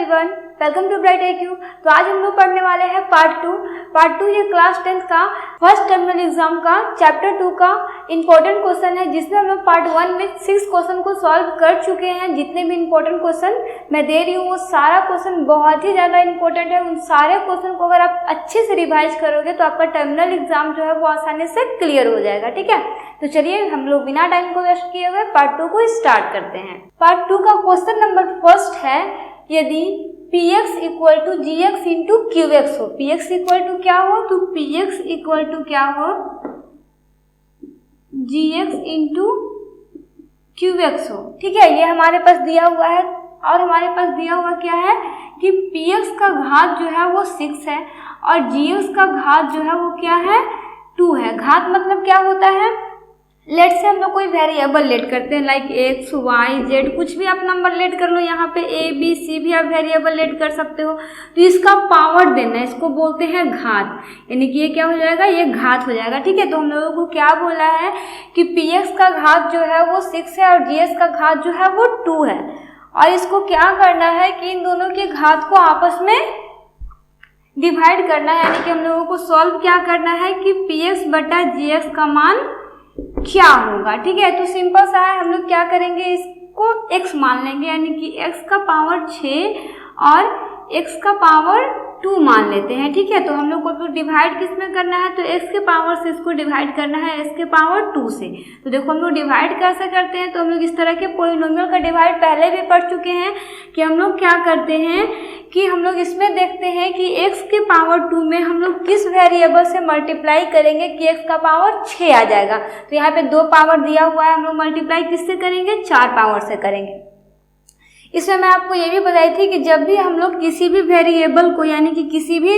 Everyone, welcome to Bright IQ। तो आज हम लोग पढ़ने वाले हैं पार्ट टू ये क्लास 10 का फर्स्ट टर्मिनल एग्जाम का चैप्टर 2 का इंपॉर्टेंट क्वेश्चन है, जिसमें हम लोग पार्ट 1 में 6 क्वेश्चन को सॉल्व कर चुके हैं। जितने भी इंपॉर्टेंट क्वेश्चन मैं दे रही हूँ वो सारा क्वेश्चन बहुत ही ज़्यादा इंपॉर्टेंट है। उन सारे क्वेश्चन को अगर आप अच्छे से रिवाइज करोगे तो आपका टर्मिनल एग्जाम जो है वो आसानी से क्लियर हो जाएगा। ठीक है, तो चलिए हम लोग बिना टाइम को वेस्ट किए हुए पार्ट 2 को स्टार्ट करते हैं। पार्ट 2 का क्वेश्चन नंबर फर्स्ट है, यदि px equal to gx into qx हो, px इक्वल टू क्या हो, तो px इक्वल टू क्या हो, gx इंटू qx हो। ठीक है, ये हमारे पास दिया हुआ है और हमारे पास दिया हुआ क्या है कि px का घात जो है वो 6 है और gx का घात जो है वो क्या है 2 है। घात मतलब क्या होता है, लेट से हम लोग कोई वेरिएबल लेट करते हैं लाइक x, y, z, कुछ भी आप नंबर लेट कर लो। यहाँ पे a, b, c भी आप वेरिएबल लेट कर सकते हो। तो इसका पावर देना है, इसको बोलते हैं घात, यानी कि ये क्या हो जाएगा, ये घात हो जाएगा। ठीक है, तो हम लोगों को क्या बोला है कि px का घात जो है वो 6 है और gs का घात जो है वो 2 है। और इसको क्या करना है कि इन दोनों के घात को आपस में डिवाइड करना है, यानी कि हम लोगों को सॉल्व क्या करना है कि px बटा gx का मान क्या होगा। ठीक है, तो सिंपल सा है, हम लोग क्या करेंगे, इसको x मान लेंगे, यानी कि x का पावर 6 और x का पावर 2 मान लेते हैं। ठीक है, तो हम लोग को तो डिवाइड किस में करना है, तो x के पावर से इसको डिवाइड करना है x के पावर 2 से। तो देखो हम लोग डिवाइड कैसे करते हैं, तो हम लोग इस तरह के पॉलिनोमियल का डिवाइड पहले भी पढ़ चुके हैं कि हम लोग क्या करते हैं कि हम लोग इसमें देखते हैं कि x के पावर 2 में हम लोग किस वेरिएबल से मल्टीप्लाई करेंगे कि x का पावर 6 आ जाएगा। तो यहाँ पे 2 पावर दिया हुआ है, हम लोग मल्टीप्लाई किससे करेंगे, 4 पावर से करेंगे। इसमें मैं आपको ये भी बताई थी कि जब भी हम लोग किसी भी वेरिएबल को यानी कि किसी भी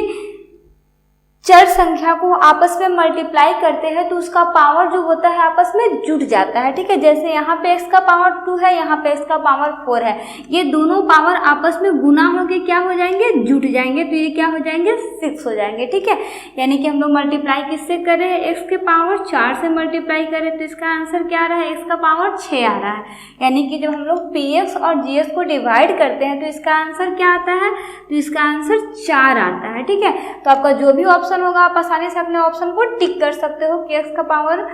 चर संख्या को आपस में मल्टीप्लाई करते हैं तो उसका पावर जो होता है आपस में जुड़ जाता है। ठीक है, जैसे यहाँ पे x का पावर 2 है, यहाँ पे x का पावर 4 है, ये दोनों पावर आपस में गुना होके क्या हो जाएंगे, जुड़ जाएंगे, तो ये क्या हो जाएंगे, 6 हो जाएंगे। ठीक है, यानी कि हम लोग मल्टीप्लाई किससे कर रहे हैं, x के पावर 4 से मल्टीप्लाई करें तो इसका आंसर क्या आ रहा है, x का पावर 6 आ रहा है। यानी कि जब हम लोग px और gx को डिवाइड करते हैं तो इसका आंसर क्या आता है, तो इसका आंसर 4 आता है। ठीक है, तो आपका जो भी ऑप्शन होगा आप आसानी से अपने ऑप्शन को टिक कर सकते हो कि x का पावर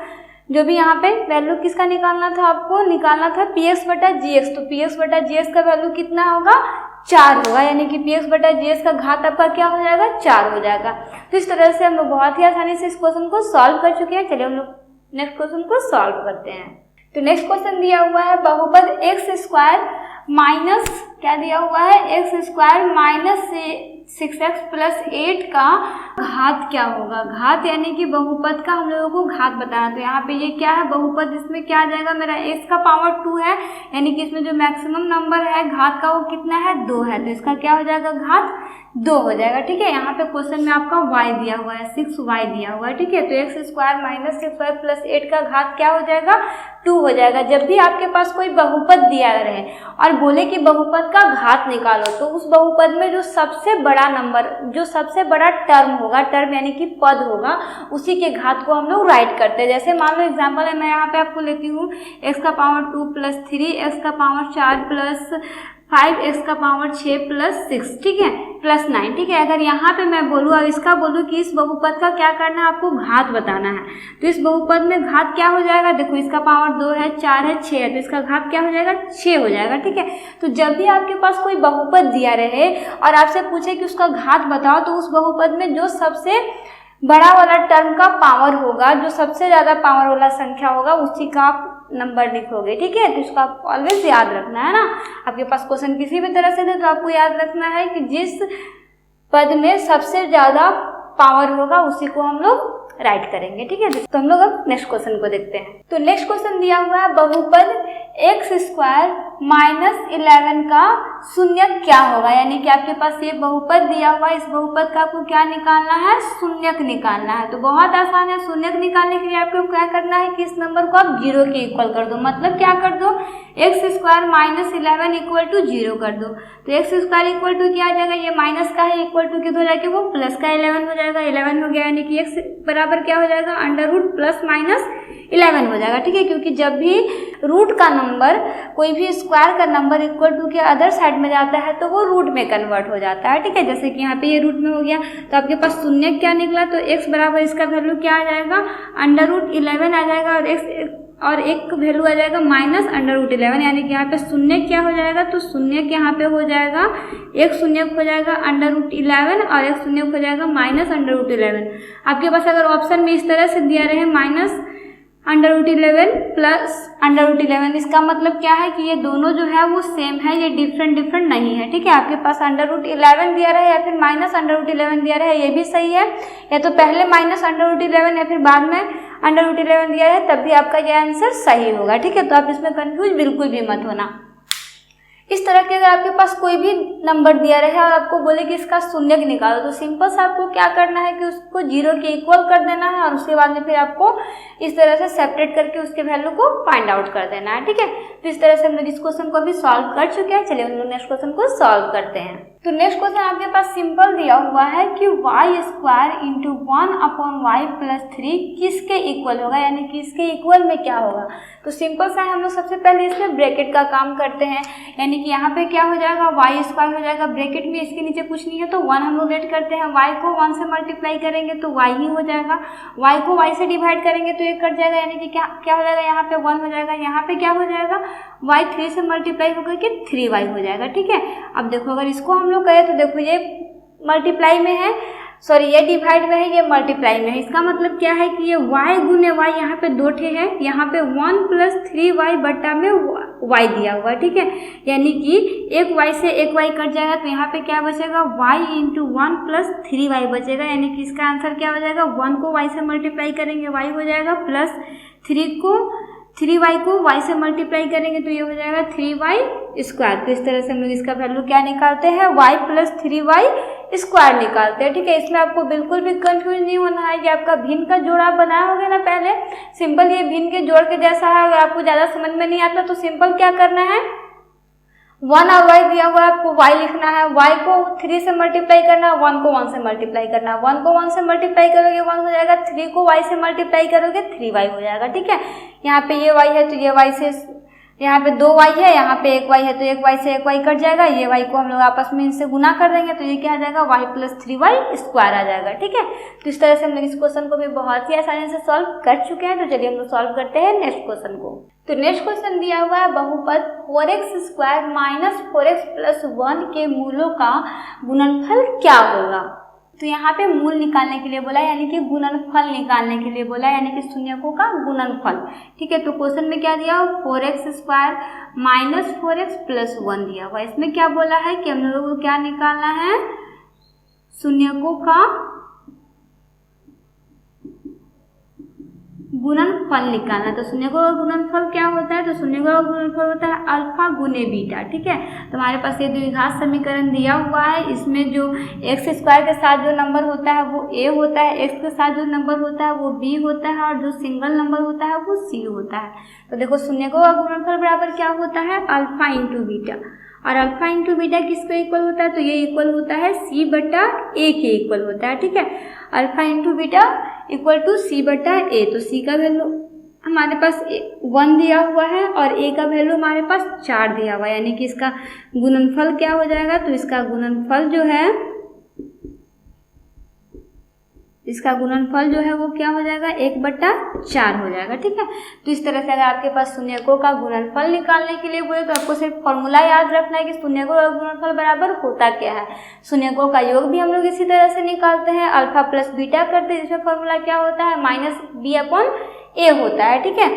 जो भी यहाँ पे वैल्यू किसका निकालना था, आपको निकालना था px बटा gx, तो px बटा gx का वैल्यू कितना होगा, 4 होगा, यानी कि px बटा gx का घात आपका क्या हो जाएगा, 4 हो जाएगा। तो इस तरह से हम लोग बहुत ही आसानी से इस क्वेश्चन को सॉल्व कर चुके हैं। चलिए हम लोग नेक्स्ट क्वेश्चन को सॉल्व करते हैं। तो नेक्स्ट क्वेश्चन दिया हुआ है, बहुपद x स्क्वायर माइनस क्या दिया हुआ है, x square minus 6x plus 8 का घात क्या होगा। घात यानी कि बहुपद का हम लोगों को घात बताना। तो यहाँ पे ये क्या है, बहुपद, इसमें क्या आ जाएगा, मेरा x का पावर 2 है, यानी कि इसमें जो मैक्सिमम नंबर है घात का वो कितना है, 2 है, तो इसका क्या हो जाएगा, घात 2 हो जाएगा। ठीक है, यहाँ पे क्वेश्चन में आपका y दिया हुआ है, 6y दिया हुआ है। ठीक है, तो x square minus 6y plus 8 का घात क्या हो जाएगा, 2 हो जाएगा। जब भी आपके पास कोई बहुपद दिया रहे और बोले कि बहुपद का घात निकालो, तो उस बहुपद में जो सबसे बड़ा नंबर, जो सबसे बड़ा टर्म होगा, टर्म यानी कि पद होगा, उसी के घात को हम लोग राइट करते हैं। जैसे मान लो एग्जाम्पल है, मैं यहाँ पे आपको लेती हूँ x का पावर 2 प्लस 3, x का पावर 4 प्लस 5, x का पावर 6 प्लस 6, ठीक है, प्लस 9। ठीक है, अगर यहाँ पे मैं बोलूँ और इसका बोलूँ कि इस बहुपद का क्या करना है, आपको घात बताना है, तो इस बहुपद में घात क्या हो जाएगा, देखो इसका पावर 2 है, 4 है, 6 है, तो इसका घात क्या हो जाएगा, 6 हो जाएगा। ठीक है, तो जब भी आपके पास कोई बहुपद दिया रहे और आपसे पूछे कि उसका घात बताओ, तो उस बहुपद में जो सबसे बड़ा वाला टर्म का पावर होगा, जो सबसे ज़्यादा पावर वाला संख्या होगा, उसी का आप नंबर लिखोगे। ठीक है, तो इसको आप ऑलवेज याद रखना है ना। आपके पास क्वेश्चन किसी भी तरह से दे तो आपको याद रखना है कि जिस पद में सबसे ज़्यादा पावर होगा उसी को हम लोग राइट करेंगे। ठीक है, तो हम लोग अब नेक्स्ट क्वेश्चन को देखते हैं। तो नेक्स्ट क्वेश्चन दिया हुआ है, बहुपद x स्क्वायर माइनस 11 का शून्यक क्या होगा। यानी कि आपके पास ये बहुपद दिया हुआ है, इस बहुपद का आपको क्या निकालना है, शून्यक निकालना है। तो बहुत आसान है, शून्यक निकालने के लिए आपको क्या करना है कि इस नंबर को आप 0 के इक्वल कर दो। मतलब क्या कर दो x square minus 11 equal to 0 कर दो, तो एक्स स्क्वायर इक्वल टू क्या आ जाएगा, ये माइनस का है, इक्वल टू किधर जाके वो प्लस का 11 हो जाएगा, 11 हो गया, यानी कि एक्स बराबर क्या हो जाएगा, अंडर रूट प्लस माइनस 11 हो जाएगा, ठीक है। क्योंकि जब भी रूट का नंबर कोई भी स्क्वायर का नंबर इक्वल टू के अदर साइड में जाता है तो वो रूट में कन्वर्ट हो जाता है, ठीक है। जैसे कि यहाँ पे ये रूट में हो गया, तो आपके पास शून्य क्या निकला, तो x बराबर इसका वैल्यू क्या आ जाएगा, अंडर रूट 11 आ जाएगा, और एक वैल्यू आ जाएगा माइनस अंडर रूट 11, यानी कि यहाँ पे शून्य क्या हो जाएगा, तो शून्य के यहाँ पे हो जाएगा, एक शून्य हो जाएगा अंडर रूट 11 और एक शून्य हो जाएगा माइनस अंडर रूट 11। आपके पास अगर ऑप्शन में इस तरह से दिया रहे minus under root 11 plus under root 11, इसका मतलब क्या है कि ये दोनों जो है वो सेम है, ये डिफरेंट नहीं है, ठीक है। आपके पास अंडर रूट 11 दिया रहे या फिर माइनस अंडर रूट 11 दिया रहे, ये भी सही है, या तो पहले माइनस अंडर रूट 11 या फिर बाद में अंडर रूट 11 दिया है, तब भी आपका ये आंसर सही होगा, ठीक है। तो आप इसमें कंफ्यूज बिल्कुल भी मत होना। इस तरह के अगर आपके पास कोई भी नंबर दिया रहे और आपको बोले कि इसका शून्य निकालो, तो सिंपल से आपको क्या करना है कि उसको 0 के इक्वल कर देना है और उसके बाद में फिर आपको इस तरह से सेपरेट करके उसके वैल्यू को फाइंड आउट कर देना है, ठीक है। तो इस तरह से हम लोग इस क्वेश्चन को अभी सॉल्व कर चुके हैं। चलिए हम लोग नेक्स्ट क्वेश्चन को सॉल्व करते हैं। तो नेक्स्ट क्वेश्चन आपके पास सिंपल दिया हुआ है कि Y square into 1/y plus 3 किसके इक्वल होगा, यानी कि इसके इक्वल में क्या होगा। तो सिंपल सा हम लोग सबसे पहले इसमें ब्रैकेट का काम करते हैं, यानी कि यहाँ पे क्या हो जाएगा, वाई स्क्वायर हो जाएगा, ब्रैकेट में इसके नीचे कुछ नहीं है तो 1 हम लोग लेट करते हैं, वाई को 1 से मल्टीप्लाई करेंगे तो वाई ही हो जाएगा, वाई को वाई से डिवाइड करेंगे तो ये कट जाएगा, यानी कि क्या हो जाएगा, यहाँ पे 1 हो जाएगा, यहाँ पे क्या हो जाएगा, वाई 3 से मल्टीप्लाई होकर के 3y हो जाएगा, ठीक है। अब देखो अगर इसको हम लोग करें तो देखो ये मल्टीप्लाई में है, सॉरी ये डिवाइड में है, ये मल्टीप्लाई में है। इसका मतलब क्या है कि ये y गुने y, यहाँ पे 2 ठे है, यहाँ पे 1 प्लस 3y बट्टा में y दिया हुआ है, ठीक है। यानी कि एक y से एक y कट जाएगा तो यहाँ पे क्या बचेगा, y इंटू 1 प्लस 3y बचेगा, यानी कि इसका आंसर क्या हो जाएगा, 1 को y से मल्टीप्लाई करेंगे y हो जाएगा, प्लस 3y को y से मल्टीप्लाई करेंगे तो ये हो जाएगा 3y स्क्वायर। तो इस तरह से हम लोग इसका वैल्यू क्या निकालते हैं, y प्लस 3y स्क्वायर निकालते हैं, ठीक है। इसमें आपको बिल्कुल भी कंफ्यूज नहीं होना है। ये आपका भिन्न का जोड़ आप बनाए होगे ना पहले, सिंपल ये भिन्न के जोड़ के जैसा है। अगर आपको ज़्यादा समझ में नहीं आता तो सिंपल क्या करना है, 1 और y दिया हुआ है, आपको y लिखना है, y को 3 से मल्टीप्लाई करना है, 1 को 1 से मल्टीप्लाई करना है, 1 को 1 से मल्टीप्लाई करोगे 1 हो जाएगा, 3 को y से मल्टीप्लाई करोगे 3y हो जाएगा, ठीक है। यहाँ पे ये y है तो ये y से, यहाँ पे 2y है, यहाँ पे 1y है तो 1y से 1y कट जाएगा, ये y को हम लोग आपस में इनसे गुना कर देंगे तो ये क्या आ जाएगा, y प्लस 3y स्क्वायर आ जाएगा, ठीक है। तो इस तरह से हम लोग इस क्वेश्चन को भी बहुत ही आसानी से सॉल्व कर चुके हैं। तो चलिए हम लोग सॉल्व करते हैं नेक्स्ट क्वेश्चन को। तो नेक्स्ट क्वेश्चन दिया हुआ है बहुपद 4x square minus 4x plus 1 के मूलों का गुणनफल क्या होगा। तो यहाँ पे मूल निकालने के लिए बोला, यानी कि गुणनफल निकालने के लिए बोला, यानी कि शून्यकों का गुणनफल, ठीक है। तो क्वेश्चन में क्या दिया, 4x square minus 4x plus 1 दिया हुआ। इसमें क्या बोला है कि हम लोगों को क्या निकालना है, शून्यकों का गुणनफल निकालना। तो शून्यकों का गुणनफल क्या होता है, तो शून्यकों का गुणनफल होता है अल्फा गुने बीटा, ठीक है। तो हमारे पास ये द्विघात समीकरण दिया हुआ है, इसमें जो x स्क्वायर के साथ जो नंबर होता है वो a होता है, x के साथ जो नंबर होता है वो b होता है, और जो सिंगल नंबर होता है वो c होता है। तो देखो शून्यकों का गुणनफल बराबर क्या होता है, अल्फा इंटू बीटा, और अल्फा इंटू बीटा किसको इक्वल होता है, तो ये इक्वल होता है c बटा a के इक्वल होता है, ठीक है। Alpha into beta equal to c बटा a। तो c का वैल्यू हमारे पास 1 दिया हुआ है और a का वैल्यू हमारे पास 4 दिया हुआ है, यानी कि इसका गुणनफल क्या हो जाएगा, तो इसका गुणनफल जो है वो क्या हो जाएगा, 1/4 हो जाएगा, ठीक है। तो इस तरह से अगर आपके पास शून्यकों का गुणनफल निकालने के लिए बोले तो आपको सिर्फ फॉर्मूला याद रखना है कि शून्यकों का गुणनफल बराबर होता क्या है। शून्यकों का योग भी हम लोग इसी तरह से निकालते हैं, अल्फा प्लस बीटा करते हैं, जिसमें फॉर्मूला क्या होता है, माइनस b/a होता है, ठीक है,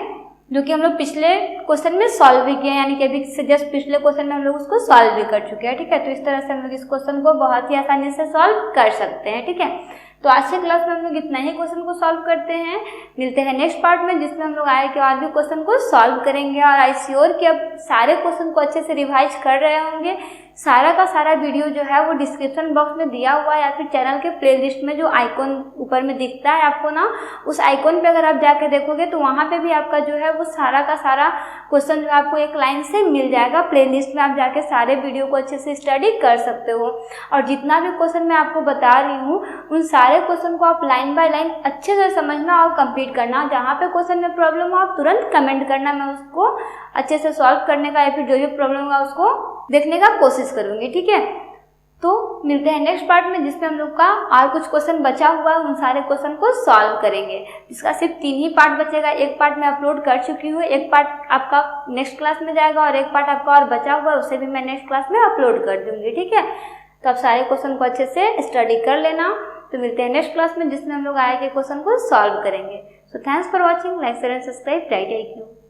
जो कि हम लोग पिछले क्वेश्चन में सॉल्व भी किए, यानी कि अभी से जस्ट पिछले क्वेश्चन में हम लोग उसको सॉल्व भी कर चुके हैं, ठीक है। तो इस तरह से हम लोग इस क्वेश्चन को बहुत ही आसानी से सॉल्व कर सकते हैं, ठीक है। तो आज के क्लास में हम लोग इतना ही क्वेश्चन को सॉल्व करते हैं। मिलते हैं नेक्स्ट पार्ट में, जिसमें हम लोग आगे के बाद भी क्वेश्चन को सॉल्व करेंगे। और आई श्योर कि अब सारे क्वेश्चन को अच्छे से रिवाइज कर रहे होंगे। सारा का सारा वीडियो जो है वो डिस्क्रिप्शन बॉक्स में दिया हुआ है, या फिर चैनल के प्लेलिस्ट में जो आइकॉन ऊपर में दिखता है आपको ना, उस आइकॉन पे अगर आप जाके देखोगे तो वहाँ पे भी आपका जो है वो सारा का सारा क्वेश्चन जो आपको एक लाइन से मिल जाएगा। प्लेलिस्ट में आप जाके सारे वीडियो को अच्छे से स्टडी कर सकते हो। और जितना भी क्वेश्चन मैं आपको बता रही हूँ उन सारे क्वेश्चन को आप लाइन बाय लाइन अच्छे से समझना और कंप्लीट करना। जहाँ पे क्वेश्चन में प्रॉब्लम हो आप तुरंत कमेंट करना, मैं उसको अच्छे से सॉल्व करने का या फिर जो भी प्रॉब्लम होगा उसको देखने का कोशिश करूँगी, ठीक है। तो मिलते हैं नेक्स्ट पार्ट में, जिसमें हम लोग का और कुछ क्वेश्चन बचा हुआ है, उन सारे क्वेश्चन को सॉल्व करेंगे। जिसका सिर्फ 3 ही पार्ट बचेगा। एक पार्ट मैं अपलोड कर चुकी हूँ, एक पार्ट आपका नेक्स्ट क्लास में जाएगा और एक पार्ट आपका और बचा हुआ है, उसे भी मैं नेक्स्ट क्लास में अपलोड कर दूँगी, ठीक है। तो आप सारे क्वेश्चन को अच्छे से स्टडी कर लेना। तो मिलते हैं नेक्स्ट क्लास में, जिसमें हम लोग आगे के क्वेश्चन को सॉल्व करेंगे। So thanks for watching, like share and subscribe, right IQ।